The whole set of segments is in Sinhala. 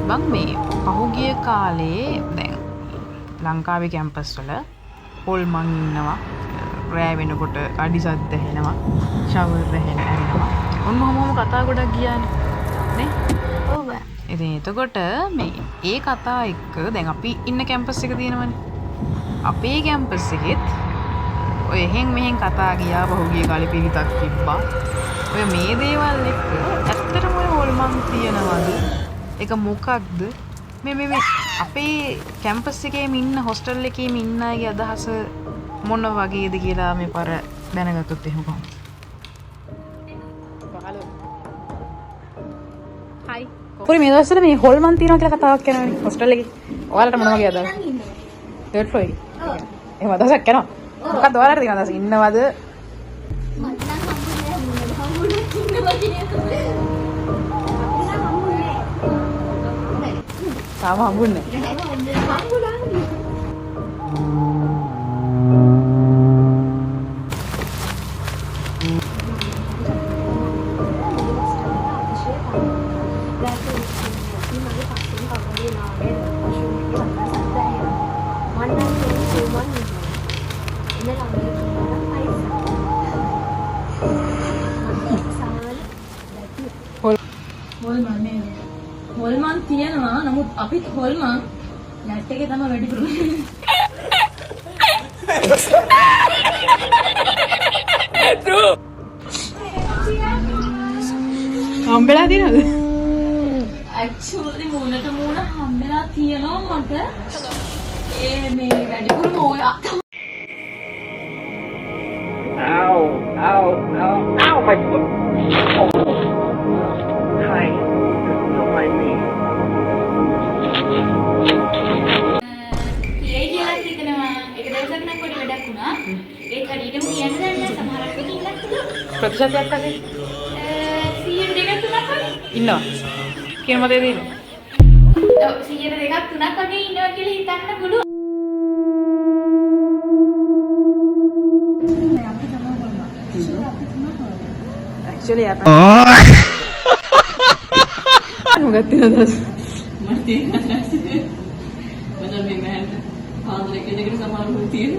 බං මේ පහුගිය කාලේ දැන් ලංකාවේ කැම්පස් වල හොල්මන් ඉන්නවා රෑ වෙනකොට අඩි සද්ද ඇහෙනවා ෂවර් ඇහෙනවා ඔන්න ඔහොම කතා ගොඩක් ගියානේ නේ ඔව් ඉතින් එතකොට මේ ඒ කතා එක්ක දැන් අපි ඉන්න කැම්පස් එක තියෙනවනේ අපේ කැම්පස් එකෙත් ඔය එහෙන් මෙහෙන් කතා ගියා පහුගිය කාලේ පිළිතක් තිබ්බා ඔය මේ දේවල් එක්ක ඇත්තටම ඔය හොල්මන් තියනවද ඒක මොකක්ද මේ අපේ කැම්පස් එකේම ඉන්න හොස්ටල් එකේම ඉන්න අයගේ අදහස මොන වගේද කියලා මේ පාර දැනගත්තොත් එහෙම කොහොමද? හයි. කොහේ මේ දවස්වල මේ හොල්මන් තියනවා කියලා කතාවක් කරනවානේ හොස්ටල් එකේ. ඔයාලට මොන වගේ අදහසක්? තර්ඩ් ෆ්ලෝර් එකේ. එහෙම අදහසක් කරනවා. මොකක්ද ඔයාලට තියෙන අදහස? ඉන්නවද? තාම හම්බුන්නේ හොල්මන් තියනවා නමුත් අපිත් හොල්මන් නැට් එකේ තමයි වැඩිපුර හම්බෙලා තියෙනවද? ඇක්චුවලි මූණට මූණ හම්බෙලා තියෙනවා මට ඒ මේ වැඩිපුරම ඔයා Ow, ow, ow, ow, my foot. Oh. Hi. Don't mind me. කියලා හිතනවා එක දවසක් නම් පොඩි වැඩක් වුණා ඒ හරියටම කියන්න දන්නේ සමහරක් වෙලට ඉන්නත් ප්‍රතිශතයක් අතේ 100 දෙකක් තුනක් වගේ ඉන්නවා. කියන මතේ දෙන්නේ. ඔව් 100 දෙකක් තුනක් වගේ ඉන්නවා කියලා හිතන්න පුළුවන්. Actually apa? Moga tidak Mesti benar memang kalau mereka jadi sama rutin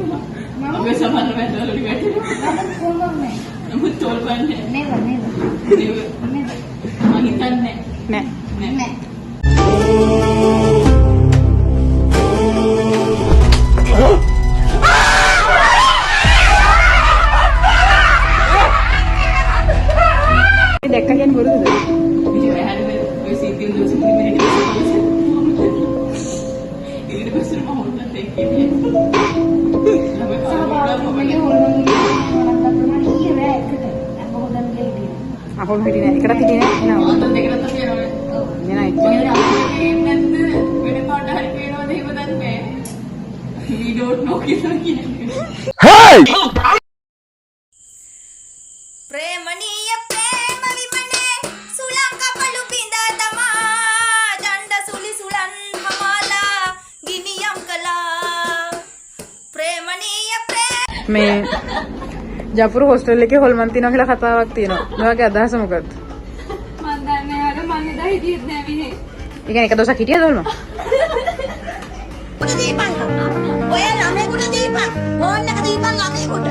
apa sama mereka lalu diganti betul kan never mahitan Nek. Dekka kan baru tuh. Video yang ada di sini itu sebenarnya ini pasti mau orang teki ni. Aku lagi ni, ikat hati ni, na. Orang dekra tu dia orang. Ni na. Nanti video pada hari video ni betul ni. We don't know kita ni. Hey! ප්‍රේමණීය ප්‍රේම විමනේ සුලං කපලු බිඳා තමා ජණ්ඩ සුලි සුලන් හමාලා ගිනියම් කළා ප්‍රේමණීය ප්‍රේම මේ ජපුරු හොස්ටල් එකේ හොල්මන් තියනවා කියලා කතාවක් තියෙනවා. ඔයාගේ අදහස මොකක්ද? මන් දන්නේ අර මන් එදා හිටියෙත් නෑ විනේ. ඒ කියන්නේ එක දවසක් හිටියද හොල්මන්? කුඩ දීපන් ඔය ළමෙකුට දීපන් ෆෝන් එක දීපන් ළමෙකුට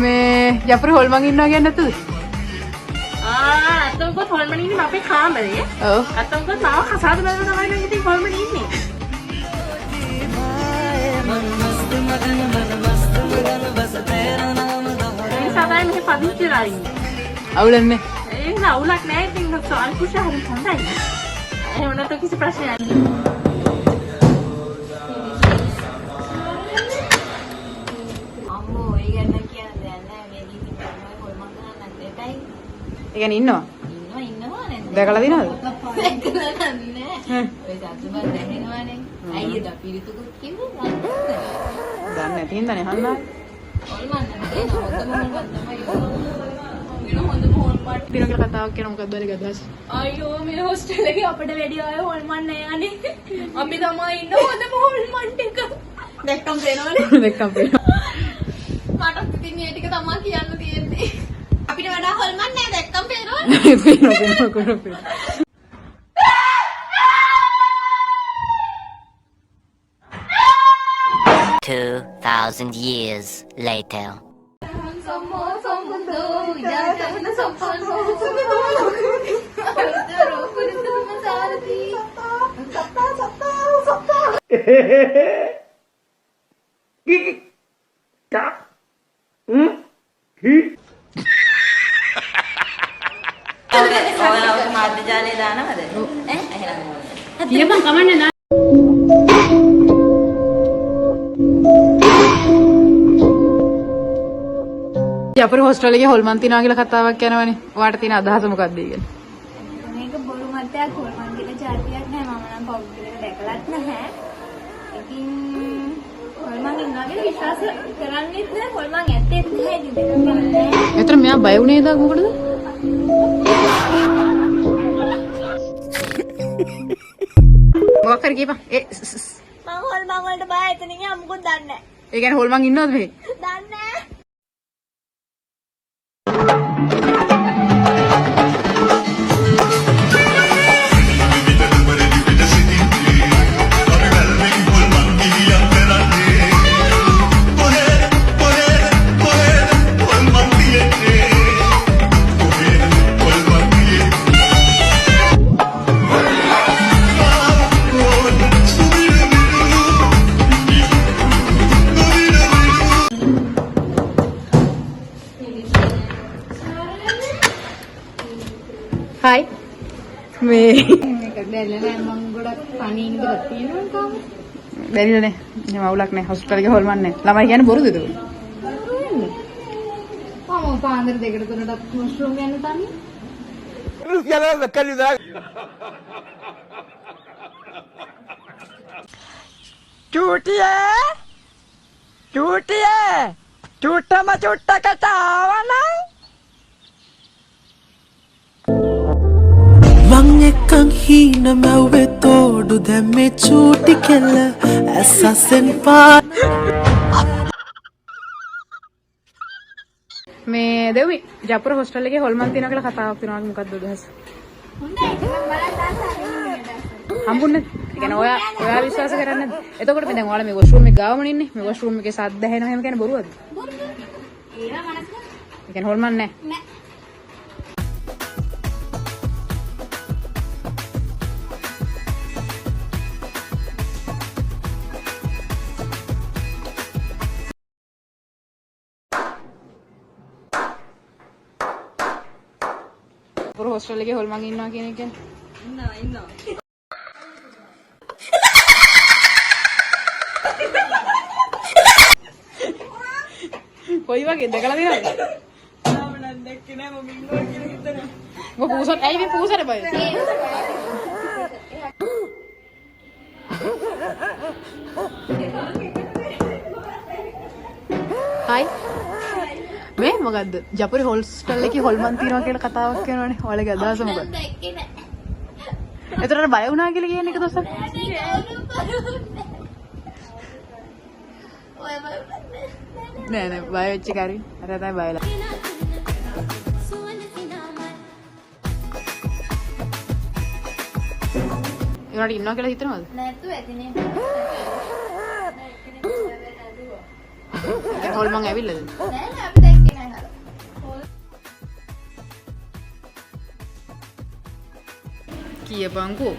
මේ ජපුරු හොල්මන් ඉන්නවා කියන්නේ නැතුද? අතංකොත් හොල්මන් ඉන්නේ අපේ කාමරේ. ඔව්. අතංකොත් මාව කසාද බැලුවා තමයි නම් ඉතින් හොල්මන් ඉන්නේ. සාදායි මෙහෙ පදිංචි වෙලා ඉන්නේ. අවුලන්නේ. ඒක අවුලක් නෑ. ඉතින් සෝල් කුෂ හරි හොඳයි. එහෙම නැත්නම් කිසි ප්‍රශ්නයක් නෑ. අම්මෝ ඒ ගැන කියන්න දෙයක් නෑ. මේ දීති කරනවා හොල්මන් කරන්න නැතයි. ඒ කියන්නේ ඉන්නවා. ඉන්නවා නේද? දැකලා දිනවද? දැකලා නෑ. ඔය සතුටුමත් දැනෙනවනේ. අයියද පිරිතුකුත් කිව්වේ දන්නේ නැති හින්දානේ අහන්නේ. හොල්මන් නේද? හොඳ මොහොල් පාට. දින කියලා කතාවක් කියන මොකක්ද ඔයාලගේ අදහස? අයියෝ මේ හොස්ටල් එකේ අපිට වැඩි අය හොල්මන් නෑ අනේ. අපි තමයි ඉන්න හොඳම හොල්මන් ටික. දැක්කම් පේනවනේ. දෙකම පේනවා. මටත් ඉතින් මේ ටික තමයි කියන්න තියෙන්නේ. අපිට වඩා හොල්මන් නෑ දැක්කම් පේනවනේ. පේනවා. 2,000 years later. මාධ්‍ය ජාලේ දානවද? එහෙනම් කියපන් කමන්නේ නෑ. ජපුරු හොස්ටල් එකේ හොල්මන් තියනවා කියලා කතාවක් යනවනේ. ඔයාට තියෙන අදහස මොකක්ද ඊගෙන? මේක බොරු මතයක් හොල්මන් කියලා જાතියක් නෑ. මම නම් පෞද්ගලිකව දැකලත් නැහැ. ඉතින් හොල්මන් ඉන්නවා කියලා විශ්වාස කරන්නේත් නෑ. හොල්මන් ඇත්තේත් නැහැ. ඉතින් දෙකක් කරන්නේ. එතන මෙයා බය වුණේ නේද මොකටද? මොකක් හරි කියපන්. මම හොල්මන් වලට බය එතනින් යන්න මොකද දන්නේ නැහැ. ඒ කියන්නේ හොල්මන් ඉන්නවද මෙහෙ? දන්නේ නැහැ. හයි. මේ මේක දැල්ලා නෑ මම ගොඩක් පණී ඉඳලා තියෙනවා තාම. බැරිලනේ. එහෙම අවුලක් නැහැ. හොස්පිටල් එකේ හොල්මන් නැහැ. ළමයි කියන්නේ බොරුද ඒක? මම පාන්දර දෙකට තුනට වොෂ්රූම් යන්න තන්නේ. චූටියේ චුට්ටම චුට්ටකට ආවනම් මං එක්කන් හීන මැව්වේ තෝඩු දැම්මේ චූටි කෙල්ල ඇස්සසෙන් පා මේ දෙවි ජපුරු හොස්ටල් එකේ හොල්මන් තියනවා කියලා කතාවක් තියෙනවා මොකක්ද අදහස? හොඳයි. මම බලන්න ආසයි. හම්බුන්නේ. ඒ කියන්නේ ඔයා විශ්වාස කරන්නේ නැද්ද? එතකොට මේ දැන් ඔයාලා මේ වොෂ්රූම් එක ගාවම ඉන්නේ. මේ වොෂ්රූම් එකේ සද්ද ඇහෙනවා එහෙම කියන්නේ බොරුවද? බොරුද? ඒවා මනස ඒ කියන්නේ හොල්මන් නැහැ. නෑ. ජපුරු හොස්ටල් එකේ හොල්මන් ඉන්නවා කියන එක ඉන්නවා. කොයි වගේ දැකලා තියෙනවද? තාම නම් දැක්කේ නෑ මම ඉන්නවා කියලා හිතනවා. ඔබ පූසත් ඇයි මේ පූසට බය? හයි. මේ මොකද්ද? ජපුරු හොස්ටල් එකේ හොල්මන් තියනවා කියලා කතාවක් කියනවනේ. ඔයාලගේ අදහස මොකක්ද? දැක්කේ නෑ. එතකොට බය වුණා කියලා කියන එක දොස්තර. ඔය නෑ නෑ බය වෙච්ච කාරි. අර තමයි බයලා. ඒවට ඉන්නවා කියලා හිතනවද? නැතු ඇතිනේ. ඒ හොල්මන් ඇවිල්ලාද? නෑ නෑ අපි දැක්කේ නෑ නේද? කියපන්කෝ.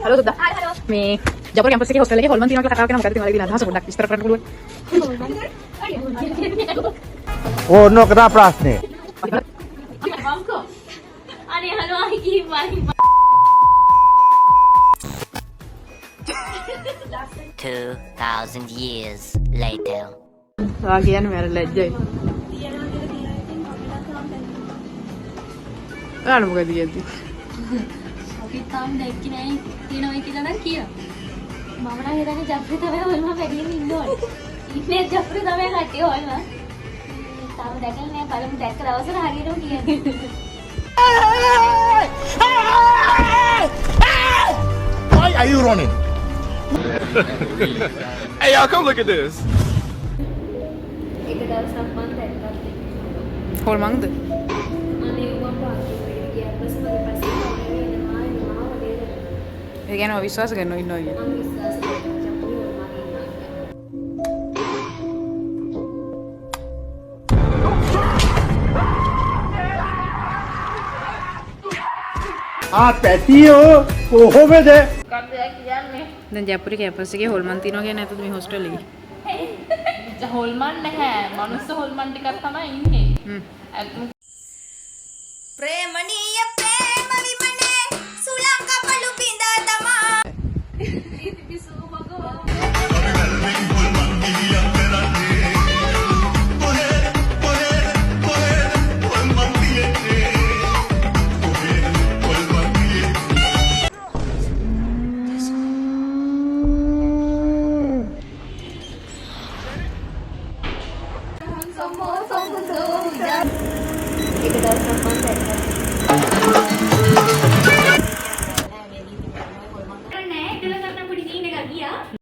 හලෝ සුද්දා. හලෝ. මේ ජපුර කැම්පස් එකේ හොස්ටල් එකේ හොල්මන් තියෙනවා කියලා කතා කරගෙන මොකද තියෙනවා කියලා අදහස පොඩ්ඩක් විස්තර කරන්න පුළුවන්. ඕන්න ඔක තමයි ප්‍රශ්නේ. මම්කෝ. අනේ හලෝ අහි කිව්වා. 2,000 years later. ඔයා කියන්නේ මට ලැජ්ජයි. ඔයාලා මොකද කියන්නේ? අපි තාම දැක්කේ නැහැ තියෙනවා කියලා නම් කියනවා. මම නම් හිතන්නේ ජප්‍රි තමයි හොල්මන් වැඩියෙන් ඉන්න ඕනේ. ඉන්නේ ජප්‍රි තමයි කට්ටිය හොල්මන්. තාම දැකලා නැහැ බලමු දැක්ක දවසට හරියටම කියන්නේ. Why are you running? Hey, y'all, come look at this. එක දවසක් මම දැක්කත් හොල්මන්ද? අනේ මම පාර්කින් එකට ගියා පස්සේ මගේ පස්සේ එනවා එනවා වගේ ඒ කියන්නේ ඔය විශ්වාස කරනවා ඉන්නවා කියන්නේ. මම විශ්වාස කරනවා ජප්‍රි හොල්මන් ඉන්නවා. පැතියෝ කොහොමද? දැන් ජපුර කැම්පස් එකේ හොල්මන් තියෙනවා කියන්නේ නැතුද මේ හොස්ටල් එකේ? හොල්මන් නැහැ. මනුස්ස හොල්මන් ටිකක් තමයි ඉන්නේ. ප්‍රේමණීය ප්‍රේම විමනේ සුලංග පළු බිඳා තමා එක දවසක්